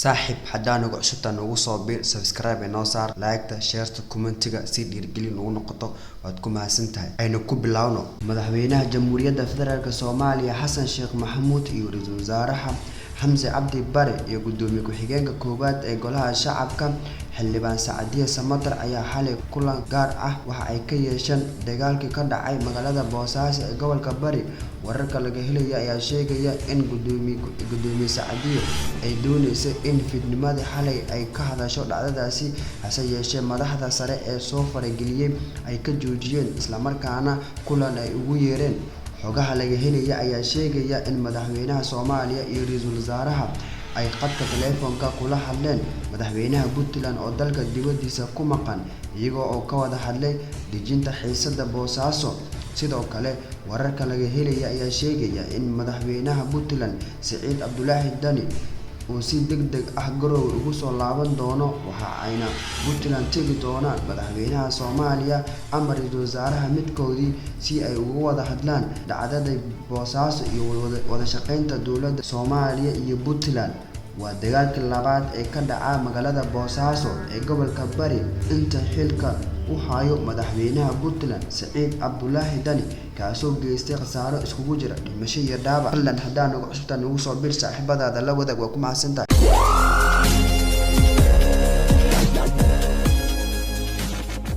saaxiib haddaan ugu cusubtaan ugu soo biir subscribe inoo saar like-ta share-ta comment-ga si dhiirigelin ugu noqoto waad ku mahadsantahay aynu ku bilowno madaxweynaha jamhuuriyadda federaalka Soomaaliya Xasan Sheekh Maxamuud iyo ra'iisul wasaaraha Xamse Cabdi Bare iyo gudoomiye ku-xigeenka koowaad ee golaha shacabka xildhibaan Saacadiya Samatar ayaa xalay kulan gaar ah waxa ay ka yeesheen dagaalkii ka dhacay magaalada Boosaaso ee gobolka Bari wararka laga helay ayaa sheegaya in gudoomiye Saacadiya ay dooneysay in fidnimadii xalay ay ka hadasho dhacdadaasi hase yeeshee madaxda sare ee soo farageliyay ay ka joojiyeen isla markaana kulan ay ugu yeereen xogaha laga helay ayaa sheegaya in madaxweynaha Soomaaliya iyo ra'iisul wasaaraha ay qadka telefoonka kula hadleen madaxweynaha Puntland oo dalka dibadiisa ku maqan iyagoo oo ka wada hadlay dejinta xiisadda Boosaaso sidoo kale wararka laga helay ayaa sheegaya in madaxweynaha Puntland Siciid Cabdullaahi Dani uu si degdeg ah Garowe ugu soo laaban doono waxa ayna Puntland tagi doonaan madaxweynaha Soomaaliya ama ra'iisul wasaaraha midkoodii si ay uga wada hadlaan dhacdada Boosaaso iyo wada shaqeynta dowladda Soomaaliya iyo Puntland waa dagaalkii labaad ee ka dhaca magaalada Boosaaso ee gobolka Bari inta xilka u hayo madaxweynaha Puntland Siciid Cabdullaahi Dani kaasoo geystay khasaaro iskugu jira dhimasho iyo dhaawac. Haddaan ugu cusubtaan ugu soo biir saaxiibadaada la wadaag waa ku mahadsantahay.